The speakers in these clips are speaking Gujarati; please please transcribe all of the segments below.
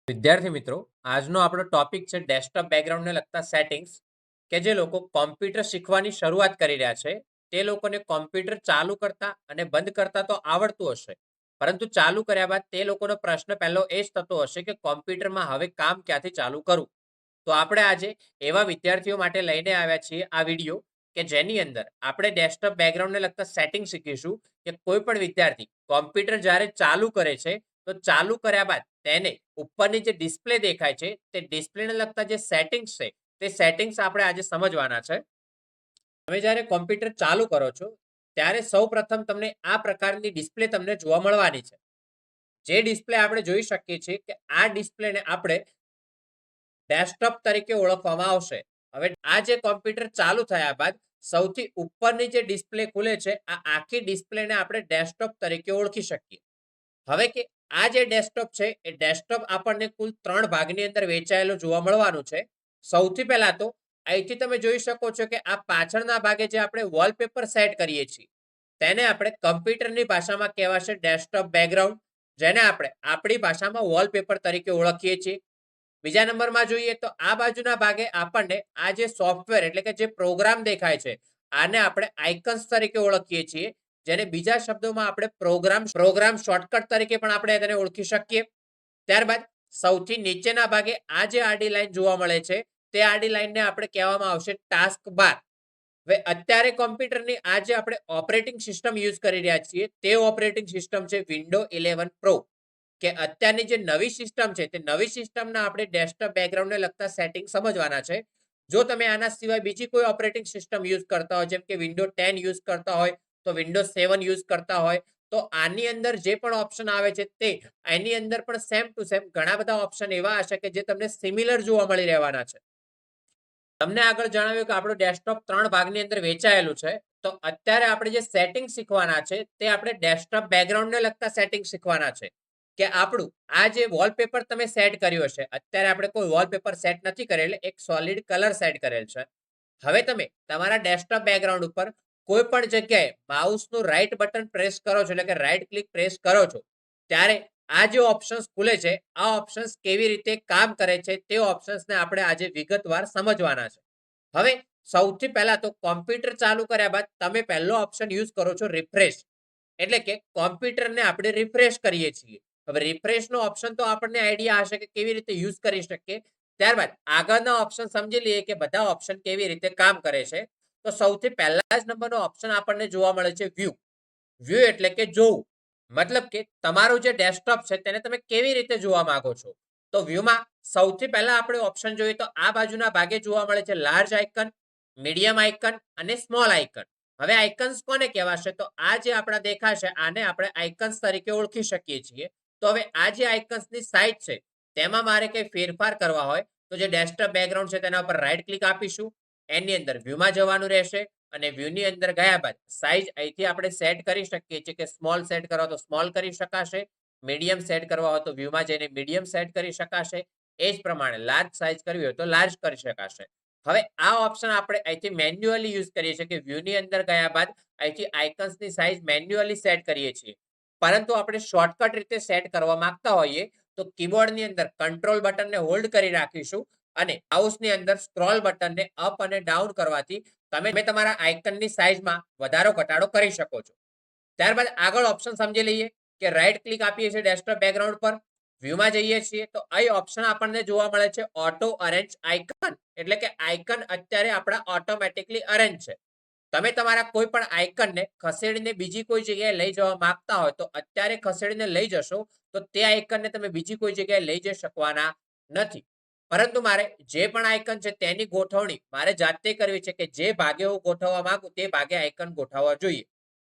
વિદ્યાર્થી મિત્રો, આજનો આપણો ટોપિક છે ડેસ્કટોપ બેકગ્રાઉન્ડને લગતા સેટિંગ્સ. કે જે લોકો કોમ્પ્યુટર શીખવાની શરૂઆત કરી રહ્યા છે તે લોકોને કોમ્પ્યુટર ચાલુ કરતા અને બંધ કરતા તો આવડતું હશે, પરંતુ ચાલુ કર્યા બાદ તે લોકોનો પ્રશ્ન પહેલો એ જ થતો હશે કે કોમ્પ્યુટરમાં હવે કામ ક્યાંથી ચાલુ કરવું. તો આપણે આજે એવા વિદ્યાર્થીઓ માટે લઈને આવ્યા છીએ આ વિડીયો કે જેની અંદર આપણે ડેસ્કટોપ બેકગ્રાઉન્ડને લગતા સેટિંગ શીખીશું કે કોઈ પણ વિદ્યાર્થી કોમ્પ્યુટર જ્યારે ચાલુ કરે છે તો ચાલુ કર્યા બાદ તેને ઉપરની જે ડિસ્પ્લે દેખાય છે તે ડિસ્પ્લેને લગતા જે સેટિંગ્સ છે તે સેટિંગ્સ આપણે આજે સમજવાના છે. તમે જ્યારે કોમ્પ્યુટર ચાલુ કરો છો ત્યારે સૌ પ્રથમ તમને આ પ્રકારની ડિસ્પ્લે તમને જોવા મળવાની છે. જે ડિસ્પ્લે આપણે જોઈ શકીએ છીએ કે આ ડિસ્પ્લેને આપણે ડેસ્કટોપ તરીકે ઓળખવામાં આવશે. હવે આ જે કોમ્પ્યુટર ચાલુ થયા બાદ સૌથી ઉપરની જે ડિસ્પ્લે ખુલે છે આ આખી ડિસ્પ્લેને આપણે ડેસ્કટોપ તરીકે ઓળખી શકીએ. હવે કે આ જે ડેસ્કટોપ છે એ ડેસ્કટોપ આપણને કુલ 3 ભાગની અંદર વહેંચાયેલું જોવા મળવાનું છે. સૌથી પહેલા તો અહીંથી તમે જોઈ શકો છો કે આ પાછળના ભાગે જે આપણે વોલપેપર સેટ કરીએ છીએ તેને આપણે કમ્પ્યુટરની ભાષામાં કહેવાશે ડેસ્કટોપ બેકગ્રાઉન્ડ, જેને આપણે આપણી ભાષામાં વોલપેપર તરીકે ઓળખીએ છીએ. બીજા નંબરમાં જોઈએ તો આ બાજુના ભાગે આપણને આ જે સોફ્ટવેર એટલે કે જે પ્રોગ્રામ દેખાય છે આને આપણે આઇકન્સ તરીકે ઓળખીએ છીએ, જેને બીજા શબ્દોમાં આપણે પ્રોગ્રામ શોર્ટકટ તરીકે પણ આપણે તેને ઓળખી શકીએ. ત્યારબાદ સૌથી નીચેના ભાગે આ જે આડી લાઈન જોવા મળે છે તે આડી લાઈનને આપણે કહેવામાં આવશે ટાસ્ક બાર. હવે અત્યારે કોમ્પ્યુટરની આ જે આપણે ઓપરેટિંગ સિસ્ટમ યુઝ કરી રહ્યા છીએ તે ઓપરેટિંગ સિસ્ટમ છે વિન્ડો 11 પ્રો. કે અત્યારની જે નવી સિસ્ટમ છે તે નવી સિસ્ટમના આપણે ડેસ્કટોપ બેકગ્રાઉન્ડને લગતા સેટિંગ સમજવાના છે. જો તમે આના સિવાય બીજી કોઈ ઓપરેટિંગ સિસ્ટમ યુઝ કરતા હોય, જેમ કે વિન્ડો 10 યુઝ કરતા હોય, તો વિન્ડો 7 યુઝ કરતા હોય, તો આની અંદર જે પણ ઓપ્શન આવે છે તે એની અંદર પણ સેમ ટુ સેમ ઘણા બધા ઓપ્શન એવા હશે કે જે તમને સિમિલર જોવા મળી રહેવાના છે. તમને આગળ જણાવ્યું કે આપણું ડેસ્કટોપ 3 ભાગની અંદર વહેંચાયેલું છે. તો અત્યારે આપણે જે સેટિંગ શીખવાના છે તે આપણે ડેસ્કટોપ બેકગ્રાઉન્ડને લગતા સેટિંગ શીખવાના છે. કે આપણું આ જે વોલપેપર તમે સેટ કર્યો છે, અત્યારે આપણે કોઈ વોલપેપર સેટ નથી કરેલ, એક સોલિડ કલર સેટ કરેલ છે. હવે તમે તમારા ડેસ્કટોપ બેકગ્રાઉન્ડ ઉપર કોઈ પણ જગ્યાએ માઉસનું રાઈટ બટન પ્રેસ કરો છો, એટલે કે રાઈટ ક્લિક પ્રેસ કરો છો, ત્યારે આ જે ઓપ્શન્સ ખુલે છે આ ઓપ્શન્સ કેવી રીતે કામ કરે છે તે ઓપ્શન્સને આપણે આજે વિગતવાર સમજવાના છે. હવે સૌથી પહેલા તો કોમ્પ્યુટર ચાલુ કર્યા બાદ તમે પહેલો ઓપ્શન યુઝ કરો છો રિફ્રેશ, એટલે કે કોમ્પ્યુટરને આપણે રિફ્રેશ કરીએ છીએ. હવે રિફ્રેશનો ઓપ્શન તો આપણને આઈડિયા હશે કે કેવી રીતે યુઝ કરી શકીએ. ત્યારબાદ આગળના ઓપ્શન સમજી લઈએ કે બધા ઓપ્શન કેવી રીતે કામ કરે છે. તો સૌથી પહેલા જ નંબરનો ઓપ્શન આપણને જોવા મળે છે વ્યૂ. વ્યૂ એટલે કે જોવું, મતલબ કે તમારું જે ડેસ્કટોપ છે તેને તમે કેવી રીતે જોવા માંગો છો. તો વ્યૂમાં સૌથી પહેલા આપણે ઓપ્શન જોઈએ તો આ બાજુના ભાગે જોવા મળે છે લાર્જ આઇકન, મીડિયમ આઇકન અને સ્મોલ આઇકન. હવે આઇકન્સ કોને કહેવાશે? તો આ જે આપણા દેખાશે આને આપણે આઇકન્સ તરીકે ઓળખી શકીએ છીએ. તો હવે આ જે આઇકન્સની સાઇઝ છે તેમાં મારે કંઈ ફેરફાર કરવા હોય તો જે ડેસ્કટોપ બેકગ્રાઉન્ડ છે તેના ઉપર રાઈટ ક્લિક આપીશું, એની અંદર વ્યૂમાં જવાનું રહેશે અને વ્યૂની અંદર ગયા બાદ સાઇઝ અહીંથી આપણે સેટ કરી શકીએ છીએ કે સ્મોલ સેટ કરવા તો સ્મોલ કરી શકાશે, મીડિયમ સેટ કરવા હોય તો વ્યૂમાં જઈને મીડિયમ સેટ કરી શકાશે, એ જ પ્રમાણે લાર્જ સાઇઝ કરવી હોય તો લાર્જ કરી શકાશે. હવે આ ઓપ્શન આપણે અહીંથી મેન્યુઅલી યુઝ કરીએ છીએ કે વ્યૂની અંદર ગયા બાદ અહીંથી આઇકન્સની સાઇઝ મેન્યુઅલી સેટ કરીએ છીએ. પરંતુ આપણે શોર્ટકટ રીતે સેટ કરવા માંગતા હોઈએ તો કીબોર્ડની અંદર કંટ્રોલ બટનને હોલ્ડ કરી રાખીશું અને માઉસની અંદર સ્ક્રોલ બટનને અપ અને ડાઉન કરવાથી તમે તમારા આઇકનની સાઇઝમાં વધારો ઘટાડો કરી શકો છો. ત્યારબાદ આગળ ઓપ્શન સમજી લઈએ કે રાઈટ ક્લિક આપીએ છીએ ડેસ્કટોપ બેકગ્રાઉન્ડ પર, વ્યૂમાં જઈએ છીએ તો અહીં ઓપ્શન આપણને જોવા મળે છે ઓટો અરેન્જ આઇકન, એટલે કે આઇકન અત્યારે આપણા ઓટોમેટિકલી અરેન્જ છે. તમે તમારા કોઈ પણ આઇકનને ખસેડીને બીજી કોઈ જગ્યાએ લઈ જવા માંગતા હોય તો અત્યારે ખસેડીને લઈ જશો તો તે આઇકનને તમે બીજી કોઈ જગ્યાએ લઈ જઈ શકવાના નથી. પરંતુ મારે જે પણ આઇકન છે તેની ગોઠવણી મારે જાતે કરવી છે કે જે ભાગે હું ગોઠવવા માંગુ તે ભાગે આઇકન ગોઠવવા જોઈએ.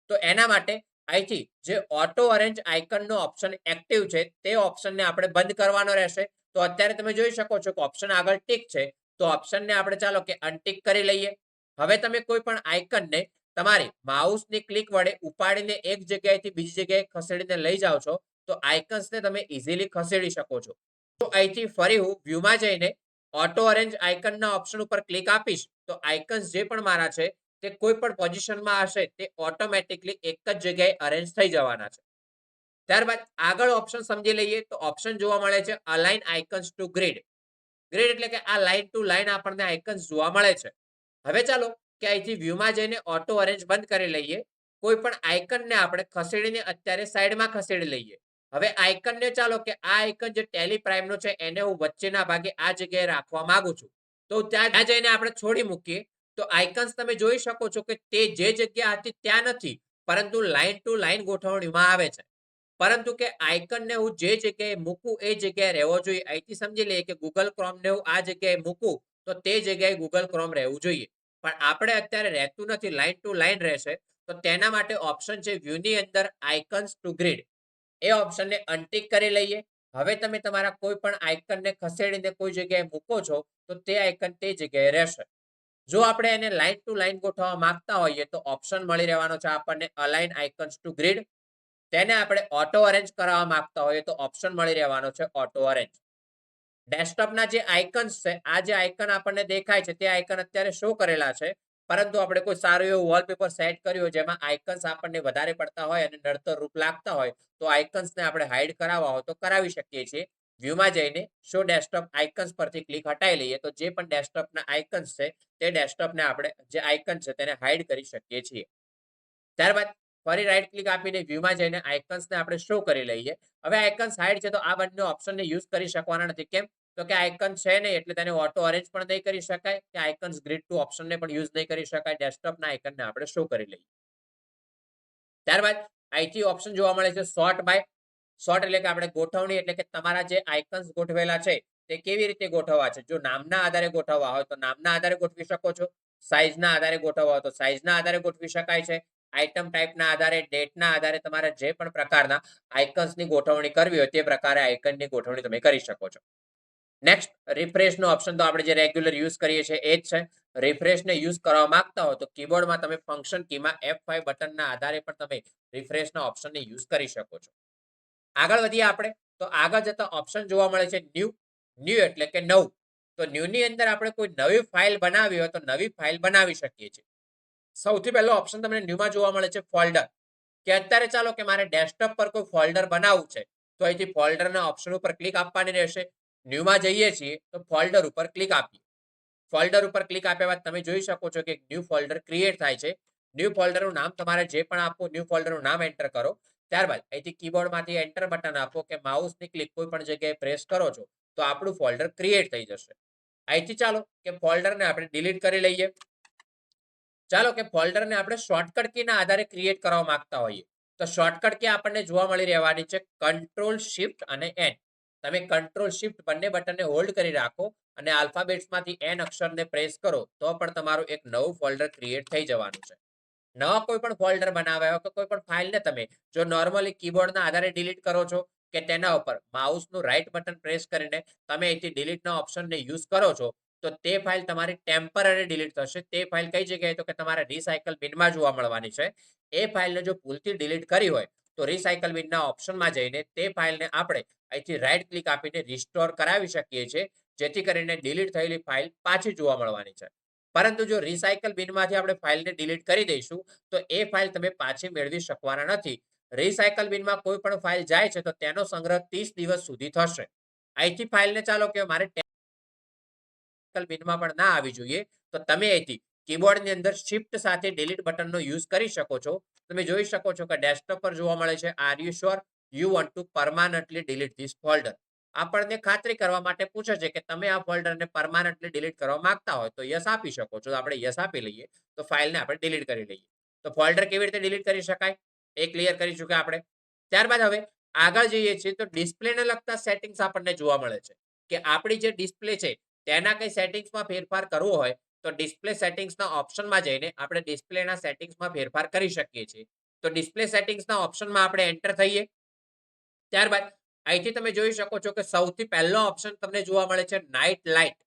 તો એના માટે અહીંથી જે ઓટો અરેન્જ આઇકનનો ઓપ્શન એક્ટિવ છે તે ઓપ્શનને આપણે બંધ કરવાનો રહેશે. તો અત્યારે તમે જોઈ શકો છો કે ઓપ્શન આગળ ટીક છે, તો ઓપ્શનને આપણે ચાલો કે અનટીક કરી લઈએ. હવે તમે કોઈ પણ આઇકનને તમારી માઉસની ક્લિક વડે ઉપાડીને એક જગ્યાએથી બીજી જગ્યાએ ખસેડીને લઈ જાઓ છો તો આઇકન્સને તમે ઇઝીલી ખસેડી શકો છો. તો અહીંથી ફરી હું વ્યૂમાં જઈને ઓટો અરેન્જ આઇકનના ઓપ્શન ઉપર ક્લિક આપીશ તો આઇકન્સ જે પણ મારા છે તે કોઈ પણ પોઝિશનમાં હશે તે ઓટોમેટિકલી એક જ જગ્યાએ અરેન્જ થઈ જવાના છે. ત્યારબાદ આગળ ઓપ્શન સમજી લઈએ તો ઓપ્શન જોવા મળે છે align icons to grid. Grid એટલે કે આ લાઈન ટુ લાઈન આપણને આઇકન્સ જોવા મળે છે. હવે ચાલો કે અહીંથી વ્યૂમાં જઈને ઓટો અરેન્જ બંધ કરી લઈએ. કોઈ પણ આઇકનને આપણે ખસેડીને અત્યારે સાઈડમાં ખસેડી લઈએ. હવે આઇકનને ચાલો કે આ આઇકન જે ટેલી પ્રાઇમનો છે એને હું વચ્ચેના ભાગે આ જગ્યાએ રાખવા માંગુ છું. તો ત્યાં જઈને આપણે છોડી મૂકીએ તો આઇકન્સ તમે જોઈ શકો છો કે તે જે જગ્યા હતી ત્યાં નથી, પરંતુ લાઈન ટુ લાઈન ગોઠવણીમાં આવે છે. પરંતુ કે આઇકનને હું જે જગ્યાએ મૂકું એ જગ્યાએ રહેવો જોઈએ. અહીંથી સમજી લઈએ કે ગૂગલ ક્રોમને હું આ જગ્યાએ મૂકું તો તે જગ્યાએ ગૂગલ ક્રોમ રહેવું જોઈએ. પણ આપણે અત્યારે રહેતું નથી, લાઈન ટુ લાઈન રહેશે. તો તેના માટે ઓપ્શન છે વ્યૂની અંદર આઇકન્સ ટુ ગ્રીડ. એ ઓપ્શનને અનટિક કરી લઈએ. હવે તમે તમારા કોઈ પણ આઇકનને ખસેડીને કોઈ જગ્યાએ મૂકો છો તો તે આઇકન તે જગ્યાએ રહેશે. જો આપણે એને લાઈન ટુ લાઈન ગોઠવવા માંગતા હોઈએ તો ઓપ્શન મળી રહેવાનો છે આપણને અલાઇન આઇકન્સ ટુ ગ્રીડ. તેને આપણે ઓટો અરેન્જ કરવા માંગતા હોઈએ તો ઓપ્શન મળી રહેવાનો છે ઓટો અરેન્જ. ડેસ્કટોપના જે આઇકન્સ છે, આ જે આઇકન આપણને દેખાય છે તે આઇકન અત્યારે શો કરેલા છે. પરંતુ આપણે કોઈ સારું એવું વોલપેપર સેટ કર્યું હોય જેમાં આઇકન્સ આપણને વધારે પડતા હોય અને નડતર રૂપ લાગતા હોય તો આઇકન્સને આપણે હાઈડ કરાવવા હોય તો કરાવી શકીએ છીએ. વ્યૂમાં જઈને શો ડેસ્કટોપ આઇકન્સ પરથી ક્લિક હટાવી લઈએ તો જે પણ ડેસ્કટોપના આઇકન્સ છે તે ડેસ્કટોપને આપણે જે આઇકન છે તેને હાઈડ કરી શકીએ છીએ. ત્યારબાદ ફરી રાઈટ ક્લિક આપીને વ્યૂમાં જઈને આઇકન્સને આપણે શો કરી લઈએ. હવે આઇકન્સ હાઈડ છે તો આ બંને ઓપ્શનને યુઝ કરી શકવાના નથી. કેમ? તો કે આઇકન છે નહીં એટલે તેને ઓટો અરેન્જ પણ નહીં કરી શકાય કે આઇકન્સ ગ્રીડ ટુ ઓપ્શનને પણ યુઝ નહીં કરી શકાય. ડેસ્કટોપના આઇકનને આપણે શો કરી લઈએ. ત્યારબાદ અહીંથી ઓપ્શન જોવા મળે છે સોર્ટ બાય. સોર્ટ એટલે કે આપણે ગોઠવણી એટલે કે તમારા જે આઇકન્સ ગોઠવેલા છે તે કેવી રીતે ગોઠવવા છે. જો નામના આધારે ગોઠવવા હોય તો નામના આધારે ગોઠવી શકો છો. સાઈઝના આધારે ગોઠવવા હોય તો સાઈઝના આધારે ગોઠવી શકાય છે. આઇટમ ટાઈપના આધારે, ડેટના આધારે તમારે જે પણ પ્રકારના આઇકન્સની ગોઠવણી કરવી હોય તે પ્રકારે આઇકનની ગોઠવણી તમે કરી શકો છો. નેક્સ્ટ રિફ્રેશનો ઓપ્શન તો આપણે જે રેગ્યુલર યુઝ કરીએ છીએ એ જ છે. રિફ્રેશને યુઝ કરવા માંગતા હો તો કીબોર્ડમાં તમે ફંક્શન કીમાં F5 બટનના આધારે પણ તમે રિફ્રેશના ઓપ્શનને યુઝ કરી શકો છો. આગળ વધીએ આપણે તો આગળ જતા ઓપ્શન જોવા મળે છે ન્યૂ. ન્યૂ એટલે કે નવું. તો ન્યૂની અંદર આપણે કોઈ નવી ફાઇલ બનાવી હોય તો નવી ફાઇલ બનાવી શકીએ છીએ. સૌથી પહેલો ઓપ્શન તમને ન્યૂમાં જોવા મળે છે ફોલ્ડર. કે અત્યારે ચાલો કે મારે ડેસ્કટોપ પર કોઈ ફોલ્ડર બનાવવું છે તો અહીંથી ફોલ્ડરના ઓપ્શન ઉપર ક્લિક આપવાની રહેશે. ન્યૂમાં જઈએ છીએ તો ફોલ્ડર ઉપર ક્લિક આપીએ. ફોલ્ડર ઉપર ક્લિક આપ્યા બાદ તમે જોઈ શકો છો કે ન્યૂ ફોલ્ડર ક્રિએટ થાય છે. ન્યૂ ફોલ્ડરનું નામ તમારે જે પણ આપવું, ન્યૂ ફોલ્ડરનું નામ એન્ટર કરો. ત્યારબાદ અહીંથી કીબોર્ડમાંથી એન્ટર બટન આપો કે માઉસની ક્લિક કોઈ પણ જગ્યાએ પ્રેસ કરો છો તો આપણું ફોલ્ડર ક્રિએટ થઈ જશે. અહીંથી ચાલો કે ફોલ્ડરને આપણે ડિલીટ કરી લઈએ. ચાલો કે ફોલ્ડરને આપણે શોર્ટકટ કીના આધારે ક્રિએટ કરવા માંગતા હોઈએ તો શોર્ટકટ કી આપણને જોવા મળી રહેવાની છે કંટ્રોલ શિફ્ટ અને એન. તમે કંટ્રોલ શિફ્ટ બંને બટનને હોલ્ડ કરી રાખો અને આલ્ફાબેટ્સમાંથી એન અક્ષરને પ્રેસ કરો તો પણ તમારું એક નવું ફોલ્ડર ક્રિએટ થઈ જવાનું છે. નવા કોઈ પણ ફોલ્ડર બનાવ્યા હોય કે કોઈ પણ ફાઇલને તમે જો નોર્મલી કીબોર્ડના આધારે ડિલીટ કરો છો કે તેના ઉપર માઉસનું રાઈટ બટન પ્રેસ કરીને તમે અહીંથી ડિલીટના ઓપ્શનને યુઝ કરો છો તો તે ફાઇલ તમારી ટેમ્પરરી ડિલીટ થશે. તે ફાઇલ કઈ જગ્યાએ તો કે તમારે રિસાયકલ બિનમાં જોવા મળવાની છે. એ ફાઇલને જો ભૂલથી ડિલીટ કરી હોય તો રિસાયકલ બિનના ઓપ્શનમાં જઈને તે ફાઇલને આપણે અહીંથી રાઈટ ક્લિક આપીને રિસ્ટોર કરાવી શકીએ છીએ જેથી કરીને ડિલીટ થયેલી ફાઇલ પાછી જોવા મળવાની છે. પરંતુ જો રિસાયકલ બિનમાંથી આપણે ફાઇલને ડિલીટ કરી દઈશું તો એ ફાઇલ તમે પાછી મેળવી શકવાના નથી. રિસાયકલ બિનમાં કોઈ પણ ફાઇલ જાય છે તો તેનો સંગ્રહ 30 દિવસ સુધી થશે. અહીંથી ફાઇલને ચાલો કે મારે બિનમાં પણ ના આવી જોઈએ તો તમે અહીંથી કીબોર્ડની અંદર શિફ્ટ સાથે ડિલીટ બટનનો યુઝ કરી શકો છો. તમે જોઈ શકો છો કે ડેસ્કટોપ પર જોવા મળે છે are you sure you want to permanently delete this folder. આપણને ખાતરી કરવા માટે પૂછે છે કે તમે આ ફોલ્ડરને પરમાનન્ટલી ડિલીટ કરવા માંગતા હોય તો યસ આપી શકો છો. આપણે યસ આપી લઈએ તો ફાઇલને આપણે ડિલીટ કરી લઈએ. તો ફોલ્ડર કેવી રીતે ડિલીટ કરી શકાય એ ક્લિયર કરી ચૂક્યા આપણે. ત્યારબાદ હવે આગળ જઈએ છીએ તો ડિસ્પ્લેને લગતા સેટિંગ્સ આપણને જોવા મળે છે કે આપણી જે ડિસ્પ્લે છે તેના કઈ સેટિંગ્સમાં ફેરફાર કરવો હોય તો ડિસ્પ્લે સેટિંગ્સના ઓપ્શનમાં જઈને આપણે ડિસ્પ્લેના સેટિંગ્સમાં ફેરફાર કરી શકીએ છીએ. તો ડિસ્પ્લે સેટિંગ્સના ઓપ્શનમાં આપણે એન્ટર થઈએ. ત્યારબાદ અહીંથી તમે જોઈ શકો છો કે સૌથી પહેલો ઓપ્શન તમને જોવા મળે છે નાઇટ લાઇટ.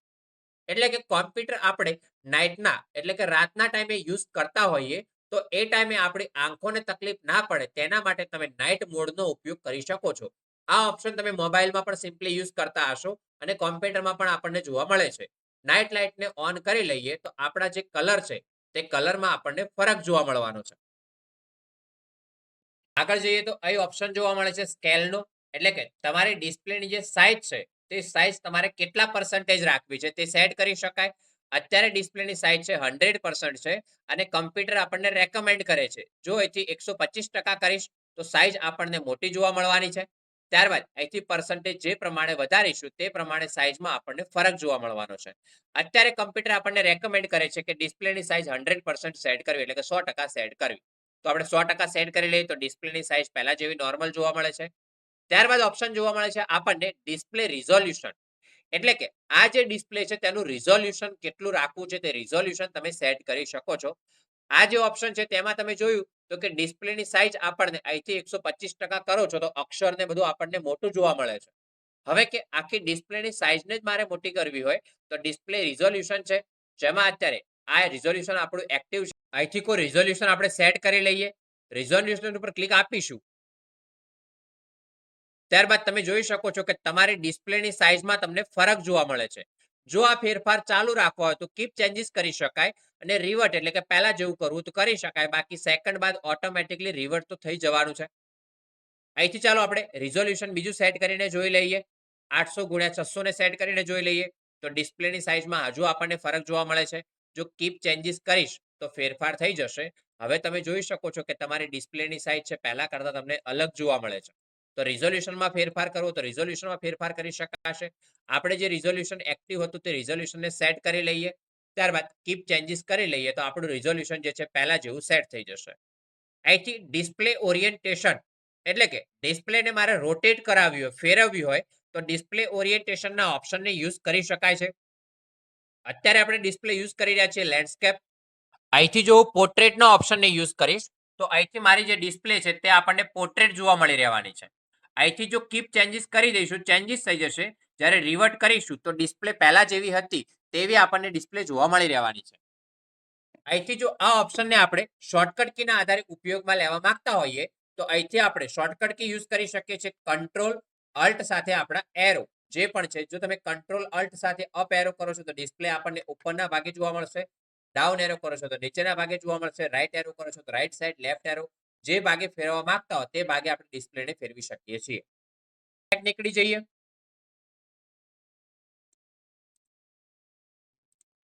એટલે કે કોમ્પ્યુટર આપણે નાઇટના એટલે કે રાતના ટાઈમે યુઝ કરતા હોઈએ તો એ ટાઈમે આપણી આંખોને તકલીફ ના પડે તેના માટે તમે નાઇટ મોડનો ઉપયોગ કરી શકો છો. આ ઓપ્શન તમે મોબાઈલમાં પણ સિમ્પલી યુઝ કરતા હશો અને કોમ્પ્યુટરમાં પણ આપણને જોવા મળે છે. નાઇટ લાઇટને ઓન કરી લઈએ તો આપણા જે કલર છે તે કલરમાં આપણને ફરક જોવા મળવાનો છે. આગળ જઈએ તો અહીં ઓપ્શન જોવા મળે છે સ્કેલનો, એટલે કે તમારી ડિસ્પ્લેની જે સાઇઝ છે તે સાઇઝ તમારે કેટલા પર્સન્ટેજ રાખવી છે તે સેટ કરી શકાય. અત્યારે ડિસ્પ્લેની સાઇઝ છે 100% છે અને કમ્પ્યુટર આપણને રેકમેન્ડ કરે છે જો એથી 125% કરીશ તો સાઇઝ આપણને મોટી જોવા મળવાની છે. ત્યારબાદ અહીંથી પર્સન્ટેજ જે પ્રમાણે વધારીશું તે પ્રમાણે સાઇઝમાં આપણને ફરક જોવા મળવાનો છે. અત્યારે કમ્પ્યુટર આપણને રેકમેન્ડ કરે છે કે ડિસ્પ્લેની સાઇઝ 100% સેટ કરવી, એટલે કે 100% સેટ કરવી. તો આપણે 100% સેટ કરી લઈએ તો ડિસ્પ્લેની સાઇઝ પહેલા જેવી નોર્મલ જોવા મળે છે. ત્યારબાદ ઓપ્શન જોવા મળે છે આપણને ડિસ્પ્લે રિઝોલ્યુશન, એટલે કે આ જે ડિસ્પ્લે છે તેનું રિઝોલ્યુશન કેટલું રાખવું છે તે રિઝોલ્યુશન તમે સેટ કરી શકો છો. આ જે ઓપ્શન છે તેમાં તમે જોયું તો કે ડિસ્પ્લેની સાઇઝ આપણને અહીંથી 125% કરો છો તો અક્ષર ને બધું આપણને મોટું જોવા મળે છે. હવે કે આખી ડિસ્પ્લેની સાઇઝને જ મારે મોટી કરવી હોય તો ડિસ્પ્લે રિઝોલ્યુશન છે, જેમાં અત્યારે આ રિઝોલ્યુશન આપણું એક્ટિવ છે. અહીંથી કોઈ રિઝોલ્યુશન આપણે સેટ કરી લઈએ, રિઝોલ્યુશન ઉપર ક્લિક આપીશું. ત્યારબાદ તમે જોઈ શકો છો કે તમારી ડિસ્પ્લેની સાઇઝમાં તમને ફરક જોવા મળે છે. જો આ ફેરફાર ચાલુ રાખવા હોય તો કીપ ચેન્જીસ કરી શકાય અને રિવર્ટ એટલે કે પહેલા જેવું કરવું તો કરી શકાય, બાકી સેકન્ડ બાદ ઓટોમેટિકલી રિવર્ટ તો થઈ જવાનું છે. અહીંથી ચાલો આપણે રિઝોલ્યુશન બીજું સેટ કરીને જોઈ લઈએ. 800x600 ને સેટ કરીને જોઈ લઈએ તો ડિસ્પ્લેની સાઇઝમાં હજુ આપણને ફરક જોવા મળે છે. જો કીપ ચેન્જીસ કરીશ તો ફેરફાર થઈ જશે. હવે તમે જોઈ શકો છો કે તમારી ડિસ્પ્લેની સાઇઝ છે પહેલા કરતા તમને અલગ જોવા મળે છે. તો રિઝોલ્યુશનમાં ફેરફાર કરવો તો રિઝોલ્યુશનમાં ફેરફાર કરી શકાશે. આપણે જે રિઝોલ્યુશન એક્ટિવ હતું તે રિઝોલ્યુશનને સેટ કરી લઈએ. ત્યારબાદ કીપ ચેન્જીસ કરી લઈએ તો આપણું રિઝોલ્યુશન જે છે પહેલા જેવું સેટ થઈ જશે. અહીંથી ડિસ્પ્લે ઓરિએન્ટેશન, એટલે કે ડિસ્પ્લેને મારે રોટેટ કરાવવી હોય, ફેરવવી હોય તો ડિસ્પ્લે ઓરિએન્ટેશનના ઓપ્શનને યુઝ કરી શકાય છે. અત્યારે આપણે ડિસ્પ્લે યુઝ કરી રહ્યા છીએ લેન્ડસ્કેપ. અહીંથી જો હું પોર્ટ્રેટના ઓપ્શનને યુઝ કરીશ તો અહીંથી મારી જે ડિસ્પ્લે છે તે આપણને પોર્ટ્રેટ જોવા મળી રહેવાની છે. અહીંથી જો કીપ ચેન્જીસ કરી દઈશું ચેન્જીસ થઈ જશે. જ્યારે રિવર્ટ કરીશું તો ડિસ્પ્લે પહેલા જેવી હતી તેવી આપણને ડિસ્પ્લે જોવા મળી રહેવાની છે. અહીંથી જો આ ઓપ્શનને આપણે શોર્ટકટ કીના આધારે ઉપયોગમાં લેવા માંગતા હોઈએ તો અહીંથી આપણે શોર્ટકટ કી યુઝ કરી શકીએ છીએ કંટ્રોલ અલ્ટ સાથે આપણા એરો જે પણ છે. જો તમે કંટ્રોલ અલ્ટ સાથે અપ એરો કરો છો તો ડિસ્પ્લે આપણને ઉપરના ભાગે જોવા મળશે, ડાઉન એરો કરો છો તો નીચેના ભાગે જોવા મળશે, રાઈટ એરો કરો છો તો રાઈટ સાઈડ, લેફ્ટ એરો જે ભાગે ફેરવવા માંગતા હો તે ભાગે આપણે ડિસ્પ્લેને ફેરવી શકીએ છીએ. નીકળી જઈએ.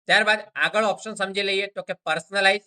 ત્યારબાદ આગળ ઓપ્શન સમજી લઈએ તો કે પર્સનલાઇઝ.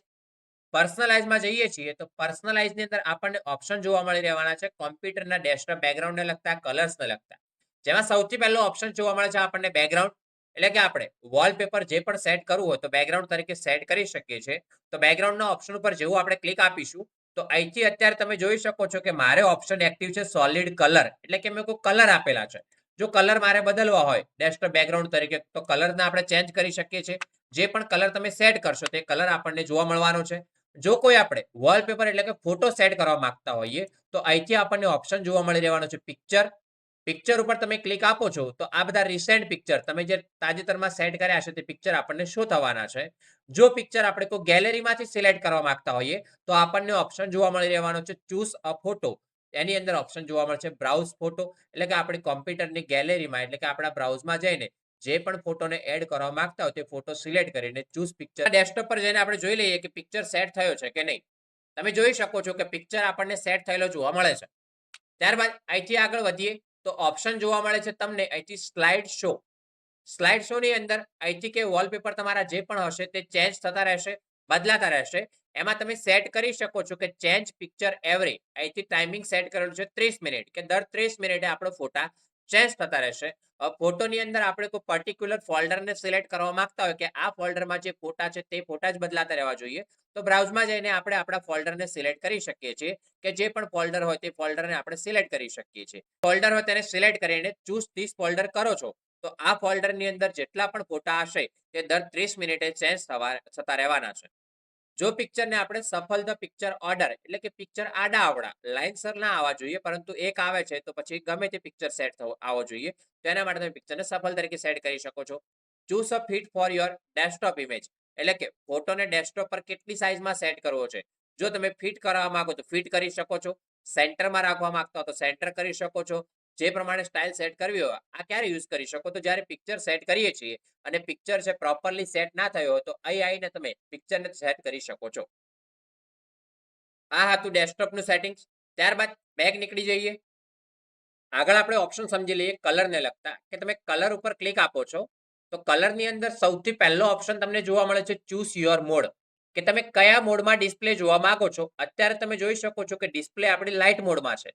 પર્સનલાઇઝમાં જઈએ છીએ તો પર્સનલાઇઝની અંદર આપણને ઓપ્શન જોવા મળી રહેવાના છે કોમ્પ્યુટરના ડેસ્કટોપ બેકગ્રાઉન્ડને લગતા, કલર્સને લગતા. જેમાં સૌથી પહેલો ઓપ્શન જોવા મળે છે આપણને બેકગ્રાઉન્ડ, એટલે કે આપણે વોલપેપર જે પણ સેટ કરવું હોય તો બેકગ્રાઉન્ડ તરીકે સેટ કરી શકીએ છીએ. તો બેકગ્રાઉન્ડના ઓપ્શન ઉપર જેવું આપણે ક્લિક આપીશું તો અહીંથી અત્યારે તમે જોઈ શકો છો કે મારે ઓપ્શન એક્ટિવ છે સોલિડ કલર, એટલે કે મેં કોઈ કલર આપેલા છે. જો કલર મારે બદલવા હોય ડેસ્કટોપ બેકગ્રાઉન્ડ તરીકે તો કલરને આપણે ચેન્જ કરી શકીએ છીએ. જે પણ કલર તમે સેટ કરશો તે કલર આપણને જોવા મળવાનો છે. જો કોઈ આપણે વોલપેપર એટલે કે ફોટો સેટ કરવા માંગતા હોઈએ તો અહીંથી આપણને ઓપ્શન જોવા મળી રહેવાનો છે પિક્ચર. પિક્ચર ઉપર તમે ક્લિક આપો છો તો આ બધા રિસેન્ટ પિક્ચર તમે જે તાજેતરમાં સેટ કર્યા હશે તે પિક્ચર આપણને શો થવાના છે. જો પિક્ચર આપણે કોઈ ગેલેરીમાંથી સિલેક્ટ કરવા માંગતા હોઈએ તો આપણને ઓપ્શન જોવા મળી રહેવાનો છે ચૂઝ અ ફોટો. એની અંદર ઓપ્શન જોવા મળશે બ્રાઉઝ ફોટો, એટલે કે આપણી કોમ્પ્યુટરની ગેલેરીમાં એટલે કે આપણા બ્રાઉઝમાં જઈને જે પણ ફોટોને એડ કરવા માંગતા હોય તે ફોટો સિલેક્ટ કરીને ચૂઝ પિક્ચર ડેસ્કટોપ પર જઈને આપણે જોઈ લઈએ કે પિક્ચર સેટ થયો છે કે નહીં. તમે જોઈ શકો છો કે પિક્ચર આપણને સેટ થયેલો જોવા મળે છે. ત્યારબાદ અહીંથી આગળ વધીએ તો ઓપ્શન જોવા મળે છે તમને અહીંથી સ્લાઇડ શો. સ્લાઇડ શો ની અંદર અહીંથી કે વોલપેપર તમારા જે પણ હશે તે ચેન્જ થતા રહેશે, બદલાતા રહેશે. એમાં તમે સેટ કરી શકો છો કે ચેન્જ પિક્ચર એવરી. અહીંથી ટાઈમિંગ સેટ કરેલું છે 30 મિનિટ, કે દર 30 મિનિટે આપણો ફોટા ચેન્જ થતા રહેશે. ફોટોની અંદર આપણે કોઈ પર્ટિક્યુલર ફોલ્ડરને સિલેક્ટ કરવા માંગતા હોય કે આ ફોલ્ડરમાં જે ફોટા છે તે ફોટા જ બદલાતા રહેવા જોઈએ તો બ્રાઉઝમાં જઈને આપણે આપણા ફોલ્ડરને સિલેક્ટ કરી શકીએ છીએ કે જે પણ ફોલ્ડર હોય તે ફોલ્ડરને આપણે સિલેક્ટ કરી શકીએ છીએ. ફોલ્ડર હોય તેને સિલેક્ટ કરીને ચૂઝ ધીસ ફોલ્ડર કરો છો તો આ ફોલ્ડરની અંદર જેટલા પણ ફોટા હશે તે દર 30 મિનિટે ચેન્જ થતા રહેવાના છે. જો પિક્ચરને આપણે સફલ ધ પિક્ચર ઓર્ડર, એટલે કે પિક્ચર આડા આવડા લાઇનસર ના આવવા જોઈએ પરંતુ એક આવે છે તો પછી ગમે તે પિક્ચર સેટ આવવો જોઈએ, તેના માટે તમે પિક્ચરને સફલ તરીકે સેટ કરી શકો છો. Choose a fit for your desktop image, એટલે કે ફોટોને ડેસ્કટોપ પર કેટલી સાઇઝમાં સેટ કરવો છે. જો તમે ફિટ કરવા માંગો તો ફિટ કરી શકો છો, સેન્ટરમાં રાખવા માંગતા હો તો સેન્ટર કરી શકો છો. જે પ્રમાણે સ્ટાઇલ સેટ કરવી હોય આ ક્યારે યુઝ કરી શકો તો જ્યારે પિક્ચર સેટ કરીએ છીએ અને પિક્ચર છે પ્રોપરલી સેટ ના થયો હોય તો અહીં આવીને તમે પિક્ચરને સેટ કરી શકો છો. આ હતું ડેસ્કટોપનું સેટિંગ્સ. ત્યારબાદ બેક નીકળી જઈએ. આગળ આપણે ઓપ્શન સમજી લઈએ કલરને લગતા કે તમે કલર ઉપર ક્લિક આપો છો તો કલરની અંદર સૌથી પહેલો ઓપ્શન તમને જોવા મળે છે ચૂઝ યોર મોડ, કે તમે કયા મોડમાં ડિસ્પ્લે જોવા માંગો છો. અત્યારે તમે જોઈ શકો છો કે ડિસ્પ્લે આપણી લાઇટ મોડમાં છે.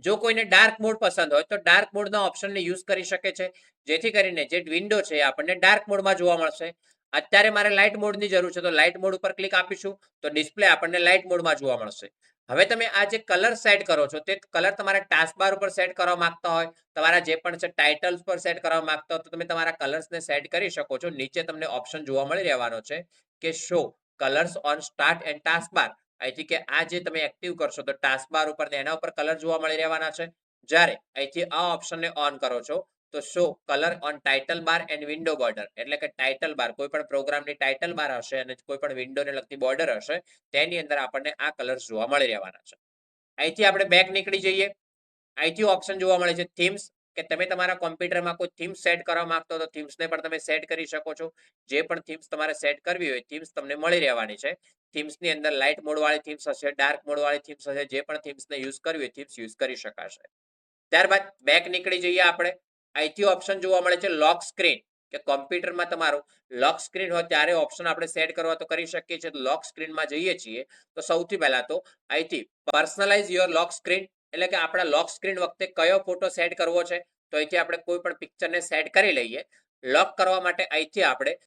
જો કોઈને ડાર્ક મોડ પસંદ હોય તો ડાર્ક મોડના ઓપ્શનને યુઝ કરી શકે છે, જેથી કરીને જે વિન્ડો છે આપણને ડાર્ક મોડમાં જોવા મળશે. અત્યારે મારે લાઇટ મોડની જરૂર છે તો લાઇટ મોડ ઉપર ક્લિક આપીશું તો ડિસ્પ્લે આપણને લાઇટ મોડમાં જોવા મળશે. હવે તમે આ જે કલર સેટ કરો છો તે કલર તમારા ટાસ્ક બાર ઉપર સેટ કરવા માંગતા હોય, તમારા જે પણ છે ટાઇટલ્સ પર સેટ કરવા માંગતા હોય તો તમે તમારા કલર્સને સેટ કરી શકો છો. નીચે તમને ઓપ્શન જોવા મળી રહેવાનો છે કે show colours on start and taskbar. અહીંથી કે આ જે તમે એક્ટિવ કરશો તો ટાસ્ક બાર ઉપર એના ઉપર કલર જોવા મળી રહેવાના છે. જ્યારે અહીંથી આ ઓપ્શનને ઓન કરો છો તો show colour on title bar and window border, એટલે કે ટાઇટલ બાર કોઈ પણ પ્રોગ્રામની ટાઇટલ બાર હશે અને કોઈ પણ વિન્ડોને લગતી બોર્ડર હશે તેની અંદર આપણને આ કલર્સ જોવા મળી રહેવાના છે. અહીંથી આપણે બેક નીકળી જઈએ. અહીંથી ઓપ્શન જોવા મળે છે થીમ્સ, કે તમે તમારા કોમ્પ્યુટરમાં કોઈ થીમ સેટ કરવા માંગતો હો તો થીમ્સને પણ તમે સેટ કરી શકો છો. જે પણ થીમ્સ તમારે સેટ કરવી હોય થીમ્સ તમને મળી રહેવાની છે. થીમ્સની અંદર લાઇટ મોડ વાળી થીમ્સ હશે, ડાર્ક મોડ વાળી થીમ્સ હશે, જે પણ થીમ્સને યુઝ કરવી હોય થીમ્સ યુઝ કરી શકાશે. ત્યારબાદ બેક નીકળી જઈએ આપણે. અહીંથી ઓપ્શન જોવા મળે છે લોક સ્ક્રીન, કે કોમ્પ્યુટરમાં તમારું લોક સ્ક્રીન હોય ત્યારે ઓપ્શન આપણે સેટ કરવા તો કરી શકીએ છીએ. લોક સ્ક્રીનમાં જઈએ છીએ તો સૌથી પહેલા તો અહીંથી પર્સનલાઇઝ યોર લોક સ્ક્રીન, એટલે કે આપણા લોક સ્ક્રીન વખતે કયો ફોટો સેટ કરવો છે તો અહીંથી આપણે કોઈ પણ પિક્ચરને સેટ કરી લઈએ. લોક કરવા માટે અહીંથી આપણે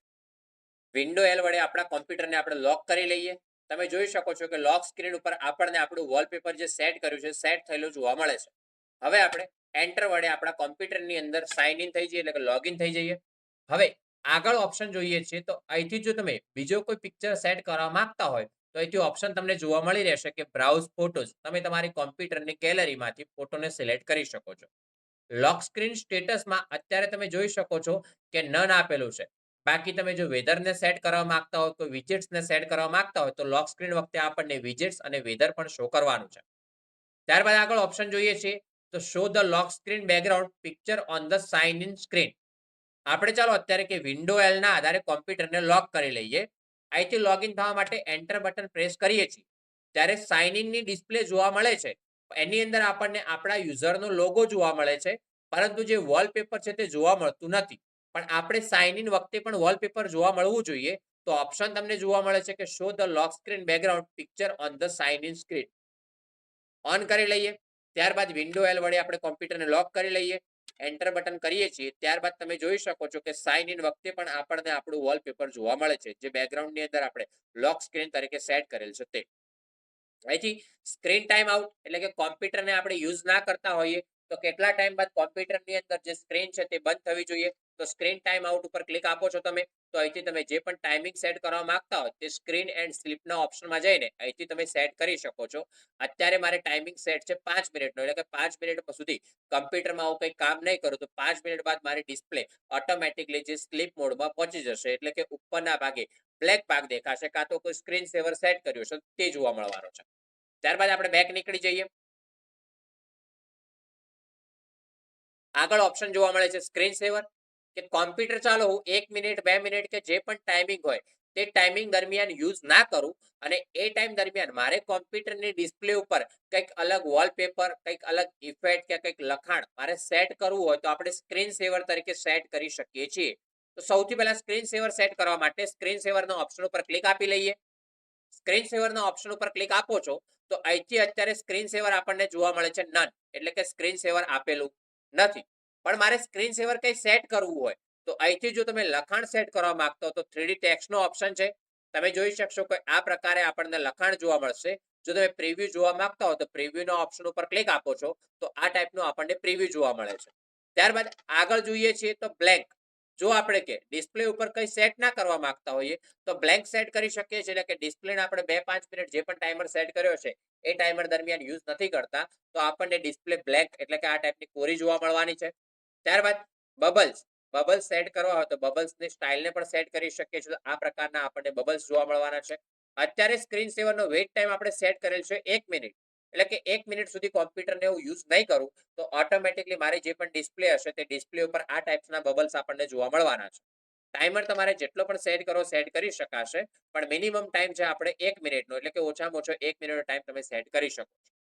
વિન્ડો એલ વડે આપણા કોમ્પ્યુટરને આપણે લોક કરી લઈએ. તમે જોઈ શકો છો કે લોક સ્ક્રીન ઉપર આપણને આપણું વોલપેપર જે સેટ કર્યું છે સેટ થયેલું જોવા મળે છે. હવે આપણે એન્ટર વડે આપણા કોમ્પ્યુટરની અંદર સાઇન ઇન થઈ જઈએ, એટલે કે લોગિન થઈ જઈએ. હવે આગળ ઓપ્શન જોઈએ છીએ તો અહીંથી જો તમે બીજો કોઈ પિક્ચર સેટ કરવા માંગતા હોય તો અહીંથી ઓપ્શન તમને જોવા મળી રહેશે કે બ્રાઉઝ ફોટોઝ. તમે તમારી કોમ્પ્યુટરની ગેલેરીમાંથી ફોટોને સિલેક્ટ કરી શકો છો. લોક સ્ક્રીન સ્ટેટસમાં અત્યારે તમે જોઈ શકો છો કે નન આપેલું છે. બાકી તમે જો વેધરને સેટ કરવા માંગતા હોય, કોઈ વિજેટ્સને સેટ કરવા માંગતા હોય તો લોક સ્ક્રીન વખતે આપણને વિજેટ્સ અને વેધર પણ શો કરવાનું છે. ત્યારબાદ આગળ ઓપ્શન જોઈએ છીએ તો show the lock screen background picture on the sign in screen. આપણે ચાલો અત્યારે કે વિન્ડો એલ ના આધારે કોમ્પ્યુટરને લોક કરી લઈએ. અહીંથી લોગિન થવા માટે એન્ટર બટન પ્રેસ કરીએ છીએ ત્યારે સાઇન ઇનની ડિસ્પ્લે જોવા મળે છે. એની અંદર આપણને આપણા યુઝરનો લોગો જોવા મળે છે, પરંતુ જે વોલપેપર છે તે જોવા મળતું નથી. પણ આપણે સાઇન ઇન વખતે પણ વોલપેપર જોવા મળવું જોઈએ તો ઓપ્શન તમને જોવા મળે છે કે show the lock screen background picture on the sign in screen. On કરી લઈએ. ત્યારબાદ વિન્ડો એલ વડે આપણે કોમ્પ્યુટરને લોક કરી લઈએ. એન્ટર બટન કરીએ છીએ ત્યારબાદ તમે જોઈ શકો છો કે સાઇન ઇન વખતે પણ આપણને આપણું વોલપેપર જોવા મળે છે, જે બેકગ્રાઉન્ડની અંદર આપણે લોક સ્ક્રીન તરીકે સેટ કરેલ છે તે. અહીંથી સ્ક્રીન ટાઈમ આઉટ, એટલે કે કોમ્પ્યુટરને આપણે યુઝ ના કરતા હોઈએ તો કેટલા ટાઈમ બાદ કોમ્પ્યુટરની અંદર જે સ્ક્રીન છે તે બંધ થવી જોઈએ. તો સ્ક્રીન ટાઈમ આઉટ ઉપર ક્લિક આપો છો તમે તો અહીંથી તમે જે પણ ટાઈમિંગ સેટ કરવા માંગતા હોય તે સ્ક્રીન એન્ડ સ્લીપના ઓપ્શનમાં જઈને અહીંથી તમે સેટ કરી શકો છો. અત્યારે મારે ટાઈમિંગ સેટ છે 5 મિનિટનો, એટલે કે 5 મિનિટ સુધી કમ્પ્યુટરમાં આવું કંઈ કામ નહીં કરું તો 5 મિનિટ બાદ મારી ડિસ્પ્લે ઓટોમેટિકલી જે સ્લીપ મોડમાં પહોંચી જશે, એટલે કે ઉપરના ભાગે બ્લેક ભાગ દેખાશે કાં તો કોઈ સ્ક્રીન સેવર સેટ કર્યું છે તે જોવા મળવાનો છે. ત્યારબાદ આપણે બેક નીકળી જઈએ. આગળ ઓપ્શન જોવા મળે છે સ્ક્રીન સેવર, કે કોમ્પ્યુટર ચાલો હું 1 મિનિટ 2 મિનિટ કે જે પણ ટાઈમિંગ હોય તે ટાઈમિંગ દરમિયાન યુઝ ના કરું અને એ ટાઈમ દરમિયાન મારે કોમ્પ્યુટરની ડિસ્પ્લે ઉપર કંઈક અલગ વોલપેપર, કંઈક અલગ ઇફેક્ટ કે કંઈક લખાણ મારે સેટ કરવું હોય તો આપણે સ્ક્રીન સેવર તરીકે સેટ કરી શકીએ છીએ. તો સૌથી પહેલા સ્ક્રીન સેવર સેટ કરવા માટે સ્ક્રીન સેવરના ઓપ્શન ઉપર ક્લિક આપી લઈએ. સ્ક્રીન સેવરના ઓપ્શન ઉપર ક્લિક આપો છો તો અહીંથી અત્યારે સ્ક્રીન સેવર આપણને જોવા મળે છે નન, એટલે કે સ્ક્રીન સેવર આપેલું નથી. પણ મારે સ્ક્રીન સેવર કંઈ સેટ કરવું હોય તો અહીંથી જો તમે લખાણ સેટ કરવા માંગતા હો તો 3D ટેક્સ્ટનો ઓપ્શન છે. તમે જોઈ શકશો કે આ પ્રકારે આપણને લખાણ જોવા મળશે. જો તમે પ્રિવ્યુ જોવા માંગતા હો તો પ્રિવ્યુના ઓપ્શન ઉપર ક્લિક આપો છો તો આ ટાઈપનું આપણને પ્રિવ્યુ જોવા મળે છે. ત્યારબાદ આગળ જોઈએ છીએ તો બ્લેન્ક. જો આપણે કે ડિસ્પ્લે ઉપર કંઈ સેટ ના કરવા માંગતા હોઈએ તો બ્લેન્ક સેટ કરી શકીએ છીએ, એટલે કે ડિસ્પ્લેને આપણે 2-5 મિનિટ જે પણ ટાઈમર સેટ કર્યો છે એ ટાઈમર દરમિયાન યુઝ નથી કરતા તો આપણને ડિસ્પ્લે બ્લેક, એટલે કે આ ટાઈપની કોરી જોવા મળવાની છે. ત્યારબાદ બબલ્સ. બબલ્સ સેટ કરવા હોય તો બબલ્સની સ્ટાઇલને પણ સેટ કરી શકીએ છીએ. આ પ્રકારના આપણને બબલ્સ જોવા મળવાના છે. અત્યારે સ્ક્રીન સેવરનો વેઇટ ટાઈમ આપણે સેટ કરેલ છે 1 મિનિટ, એટલે કે 1 મિનિટ સુધી કોમ્પ્યુટરને હું યુઝ નહીં કરું તો ઓટોમેટિકલી મારી જે પણ ડિસ્પ્લે હશે તે ડિસ્પ્લે ઉપર આ ટાઈપ્સના બબલ્સ આપણને જોવા મળવાના છે. ટાઈમર તમારે જેટલો પણ સેટ કરો સેટ કરી શકાશે, પણ મિનિમમ ટાઈમ છે આપણે 1 મિનિટનો, એટલે કે ઓછામાં ઓછો 1 મિનિટનો ટાઈમ તમે સેટ કરી શકો છો.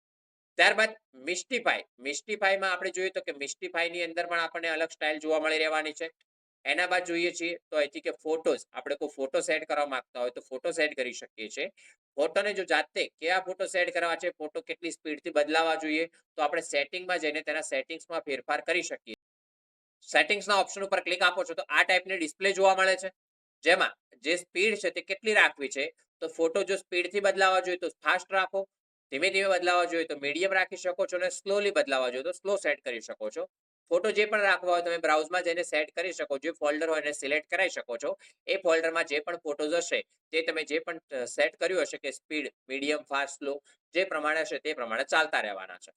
ત્યારબાદ મિસ્ટીફાઈમાં આપણે જોઈએ તો કે મિસ્ટીફાઈની અંદર પણ આપણને અલગ સ્ટાઇલ જોવા મળી રહેવાની છે. એના બાદ જોઈએ છીએ તો અહીંથી કે ફોટોઝ, આપણે કોઈ ફોટો સેટ કરવા માંગતા હોય તો ફોટો સેટ કરી શકીએ છીએ. ફોટોને જો જાતે કયા ફોટો સેટ કરવા છે, ફોટો કેટલી સ્પીડથી બદલાવા જોઈએ, તો આપણે સેટિંગમાં જઈને તેના સેટિંગ્સમાં ફેરફાર કરી શકીએ. સેટિંગ્સના ઓપ્શન ઉપર ક્લિક આપો છો તો આ ટાઈપની ડિસ્પ્લે જોવા મળે છે, જેમાં જે સ્પીડ છે તે કેટલી રાખવી છે. તો ફોટો જો સ્પીડથી બદલાવા જોઈએ તો ફાસ્ટ રાખો, ધીમે ધીમે બદલાવા જોઈએ તો મીડિયમ રાખી શકો છો, અને સ્લોલી બદલાવા જોઈએ તો સ્લો સેટ કરી શકો છો. ફોટો જે પણ રાખવા હોય તમે બ્રાઉઝમાં જઈને સેટ કરી શકો, જે ફોલ્ડર હોય એને સિલેક્ટ કરાવી શકો છો. એ ફોલ્ડરમાં જે પણ ફોટોઝ હશે તે તમે જે પણ સેટ કર્યું હશે કે સ્પીડ મીડિયમ ફાસ્ટ સ્લો જે પ્રમાણે હશે તે પ્રમાણે ચાલતા રહેવાના છે.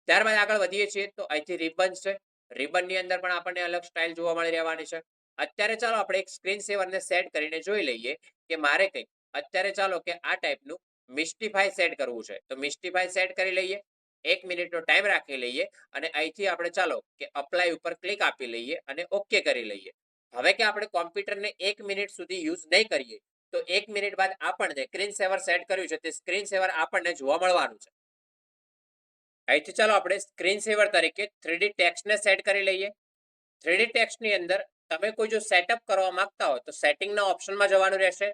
ત્યારબાદ આગળ વધીએ છીએ તો અહીંથી રિબન્સ છે. રિબનની અંદર પણ આપણને અલગ સ્ટાઇલ જોવા મળી રહેવાની છે. અત્યારે ચાલો આપણે એક સ્ક્રીન સેવરને સેટ કરીને જોઈ લઈએ કે મારે કંઈક અત્યારે ચાલો કે આ ટાઈપનું મિસ્ટીફાઈ સેટ કરવું છે. તો મિસ્ટીફાઈ સેટ કરી લઈએ, 1 મિનિટનો ટાઈમ રાખી લઈએ અને અહીંથી આપણે ચાલો કે અપ્લાય ઉપર ક્લિક આપી લઈએ અને ઓકે કરી લઈએ. હવે કે આપણે કોમ્પ્યુટરને 1 મિનિટ સુધી યુઝ નહીં કરીએ તો 1 મિનિટ બાદ આપણને સ્ક્રીન સેવર સેટ કર્યું છે તે સ્ક્રીન સેવર આપણને જોવા મળવાનું છે. અહીંથી ચાલો આપણે સ્ક્રીન સેવર તરીકે 3D ટેક્સ્ટને સેટ કરી લઈએ. 3D ટેક્સ્ટની અંદર તમે કોઈ જો સેટઅપ કરવા માંગતા હોય તો સેટિંગના ઓપ્શનમાં જવાનું રહેશે.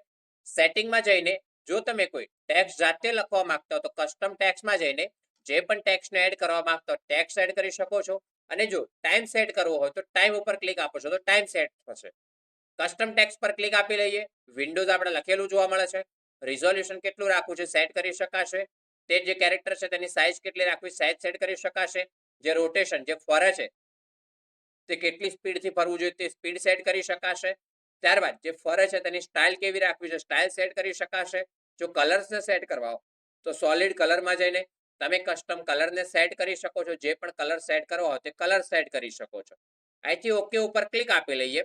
સેટિંગમાં જઈને જો તમે કોઈ ટેક્સ્ટ જાતે લખવા માંગતા હો તો કસ્ટમ ટેક્સ્ટમાં જઈને જે પણ ટેક્સ્ટને એડ કરવા માંગતા હો ટેક્સ્ટ એડ કરી શકો છો. અને જો ટાઈમ સેટ કરવો હોય તો ટાઈમ ઉપર ક્લિક આપો છો તો ટાઈમ સેટ થશે. કસ્ટમ ટેક્સ્ટ પર ક્લિક આપી લઈએ. વિન્ડોઝ આપણે લખેલું જોવા મળે છે. રિઝોલ્યુશન કેટલું રાખવું છે સેટ કરી શકાશે. તે જે કેરેક્ટર છે તેની સાઇઝ કેટલી રાખવી સાઇઝ સેટ કરી શકાશે. જે રોટેશન જે ફરે છે તે કેટલી સ્પીડથી ફરવું જોઈએ તે સ્પીડ સેટ કરી શકાશે. ત્યારબાદ જે ફરે છે તેની સ્ટાઇલ કેવી રાખવી છે સ્ટાઇલ સેટ કરી શકાશે. જો કલર્સને સેટ કરવા તો સોલિડ કલરમાં જઈને તમે કસ્ટમ કલરને સેટ કરી શકો છો. જે પણ કલર સેટ કરવા હોય તે કલર સેટ કરી શકો છો. અહીંથી ઓકે ઉપર ક્લિક આપી લઈએ.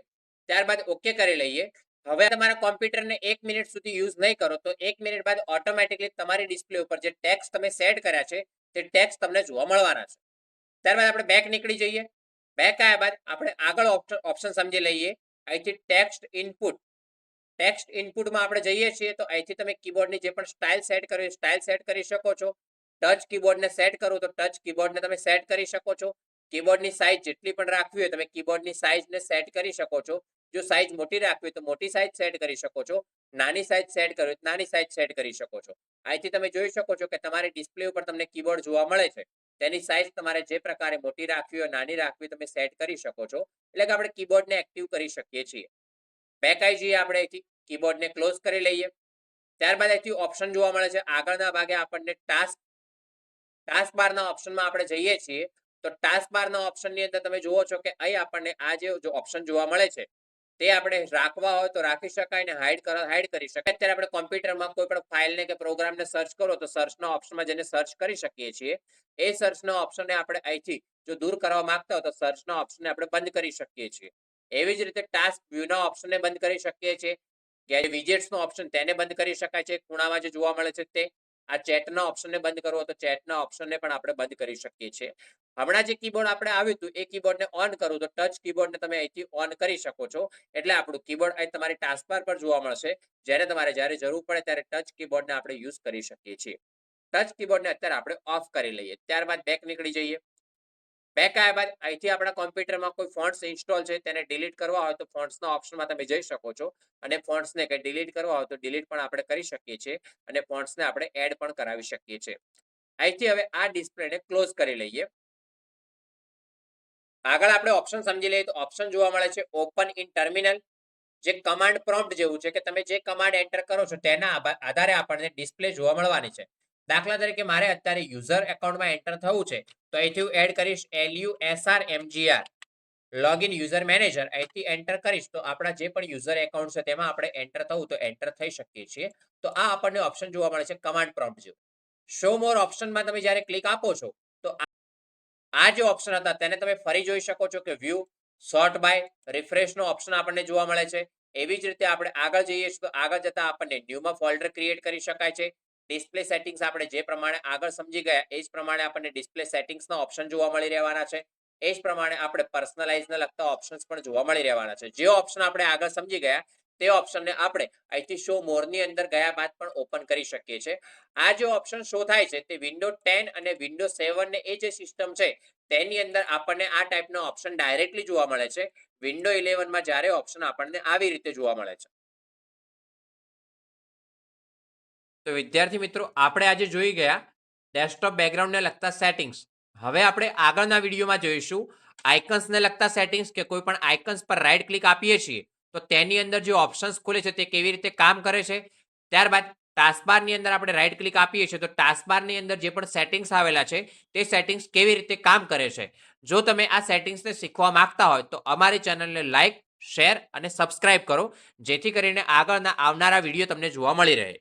ત્યારબાદ ઓકે કરી લઈએ. હવે તમારા કોમ્પ્યુટરને 1 મિનિટ સુધી યુઝ નહીં કરો તો 1 મિનિટ બાદ ઓટોમેટિકલી તમારી ડિસ્પ્લે ઉપર જે ટેક્સ્ટ તમે સેટ કર્યા છે તે ટેક્સ્ટ તમને જોવા મળવાના છે. ત્યારબાદ આપણે બેક નીકળી જઈએ. બેક આવ્યા બાદ આપણે આગળ ઓપ્શન સમજી લઈએ. અહીંથી ટેક્સ્ટ ઇનપુટ, ટેક્સ્ટ ઇનપુટમાં આપણે જઈએ છીએ તો અહીંથી તમે કીબોર્ડની જે પણ સ્ટાઇલ સેટ કરવી સ્ટાઇલ સેટ કરી શકો છો. ટચ કીબોર્ડને સેટ કરો તો ટચ કીબોર્ડને તમે સેટ કરી શકો છો. કીબોર્ડની સાઇઝ જેટલી પણ રાખવી હોય તમે કીબોર્ડની સાઇઝને સેટ કરી શકો છો. જો સાઇઝ મોટી રાખવી તો મોટી સાઇઝ સેટ કરી શકો છો. નાની સાઇઝ સેટ કરવી તો નાની સાઇઝ સેટ કરી શકો છો. અહીંથી તમે જોઈ શકો છો કે તમારી ડિસ્પ્લે ઉપર તમને કીબોર્ડ જોવા મળે છે. તેની સાઇઝ તમારે જે પ્રકારે મોટી રાખવી હોય નાની રાખવી તમે સેટ કરી શકો છો. એટલે કે આપણે કીબોર્ડને એક્ટિવ કરી શકીએ છીએ. બેક આવી જઈએ આપણે અહીંથી કીબોર્ડને ક્લોઝ કરી લઈએ. ત્યારબાદ અહીંથી ઓપ્શન જોવા મળે છે. આગળના ભાગે આપણને ટાસ્ક બારના ઓપ્શનમાં આપણે જઈએ છીએ તો ટાસ્ક બારના ઓપ્શનની અંદર તમે જુઓ છો કે અહીં આપણને આ જે ઓપ્શન જોવા મળે છે તે આપણે રાખવા હોય તો રાખી શકાય ને હાઈડ કરી શકાય. અત્યારે આપણે કોમ્પ્યુટરમાં કોઈ પણ ફાઇલને કે પ્રોગ્રામને સર્ચ કરો તો સર્ચના ઓપ્શનમાં જઈને સર્ચ કરી શકીએ છીએ. એ સર્ચના ઓપ્શનને આપણે અહીંથી જો દૂર કરવા માંગતા હોય તો સર્ચના ઓપ્શનને આપણે બંધ કરી શકીએ છીએ. એવી જ રીતે ટાસ્ક વ્યૂના ઓપ્શનને બંધ કરી શકીએ છીએ. કે વિજેટ્સનો ઓપ્શન તેને બંધ કરી શકાય છે ખૂણામાં જે જોવા મળે છે તે. આ ચેટના ઓપ્શનને બંધ કરવો તો ચેટના ઓપ્શનને પણ આપણે બંધ કરી શકીએ છીએ. હમણાં જે કીબોર્ડ આપણે આવ્યું હતું એ કીબોર્ડને ઓન કરવું તો ટચ કીબોર્ડને તમે અહીંથી ઓન કરી શકો છો. એટલે આપણું કીબોર્ડ અહીં તમારી ટાસ્કબાર પર જોવા મળશે. જ્યારે જરૂર પડે ત્યારે ટચ કીબોર્ડને આપણે યુઝ કરી શકીએ છીએ. ટચ કીબોર્ડને અત્યારે આપણે ઓફ કરી લઈએ. ત્યારબાદ બેક નીકળી જઈએ. બેક આવ્યા બાદ અહીંથી આપણા કોમ્પ્યુટરમાં કોઈ ફોન્ટ્સ ઇન્સ્ટોલ છે તેને ડિલીટ કરવા હોય તો ફોન્ટ્સના ઓપ્શનમાં તમે જઈ શકો છો. અને ફોન્ટ્સને કંઈ ડિલીટ કરવા હોય તો ડિલીટ પણ આપણે કરી શકીએ છીએ. અને ફોન્ટ્સને આપણે એડ પણ કરાવી શકીએ છીએ. અહીંથી હવે આ ડિસ્પ્લેને ક્લોઝ કરી લઈએ. આગળ આપણે ઓપ્શન સમજી લઈએ તો ઓપ્શન જોવા મળે છે ઓપન ઇન ટર્મિનલ. જે કમાન્ડ પ્રોમ્પ્ટ જેવું છે કે તમે જે કમાન્ડ એન્ટર કરો છો તેના આધારે આપણને ડિસ્પ્લે જોવા મળવાની છે. દાખલા તરીકે મારે અત્યારે યુઝર એકાઉન્ટમાં એન્ટર થવું છે તો અહીંથી હું એડ કરીશ LUSRMGR લોગિન યુઝર મેનેજર. અહીંથી એન્ટર કરીશ તો આપણા જે પણ યુઝર એકાઉન્ટ છે તેમાં આપણે એન્ટર થવું તો એન્ટર થઈ શકીએ છીએ. તો આ આપણને ઓપ્શન જોવા મળે છે કમાન્ડ પ્રોમ્પ્ટ જેવું. શો મોર ઓપ્શનમાં તમે જ્યારે ક્લિક આપો છો તો આ જે ઓપ્શન હતા તેને તમે ફરી જોઈ શકો છો કે વ્યૂ શોર્ટ બાય રિફ્રેશનો ઓપ્શન આપણને જોવા મળે છે. એવી જ રીતે આપણે આગળ જઈએ છીએ તો આગળ જતા આપણને ન્યૂમાં ફોલ્ડર ક્રિએટ કરી શકાય છે. ડિસ્પ્લે સેટિંગ્સ આપણે જે પ્રમાણે આગળ સમજી ગયા એ જ પ્રમાણે આપણને ડિસ્પ્લે સેટિંગ્સના ઓપ્શન જોવા મળી રહેવાના છે. એ જ પ્રમાણે આપણે પર્સનલાઇઝને લગતા ઓપ્શન્સ પણ જોવા મળી રહેવાના છે. જે ઓપ્શન આપણે આગળ સમજી ગયા તે ઓપ્શનને આપણે અહીંથી શો મોરની અંદર ગયા બાદ પણ ઓપન કરી શકીએ છીએ. આ જે ઓપ્શન શો થાય છે તે વિન્ડો 10 અને વિન્ડો 7 ને એ જે સિસ્ટમ છે તેની અંદર આપણને આ ટાઈપનો ઓપ્શન ડાયરેક્ટલી જોવા મળે છે. વિન્ડો 11 માં જ્યારે ઓપ્શન આપણને આવી રીતે જોવા મળે છે. તો વિદ્યાર્થી મિત્રો, આપણે આજે જોઈ ગયા ડેસ્કટોપ બેકગ્રાઉન્ડને લગતા સેટિંગ્સ. હવે આપણે આગળના વિડીયોમાં જોઈશું આઇકન્સને લગતા સેટિંગ્સ, કે કોઈ પણ આઇકન્સ પર રાઈટ ક્લિક આપીએ છીએ તો તેની અંદર જે ઓપ્શન્સ ખુલે છે તે કેવી રીતે કામ કરે છે. ત્યારબાદ ટાસ્કબારની અંદર આપણે રાઈટ ક્લિક આપીએ છીએ તો ટાસ્કબારની અંદર જે પણ સેટિંગ્સ આવેલા છે તે સેટિંગ્સ કેવી રીતે કામ કરે છે. જો તમે આ સેટિંગ્સને શીખવા માંગતા હોય તો અમારી ચેનલને લાઈક, શેર અને સબસ્ક્રાઇબ કરો, જેથી કરીને આગળના આવનારા વિડીયો તમને જોવા મળી રહે.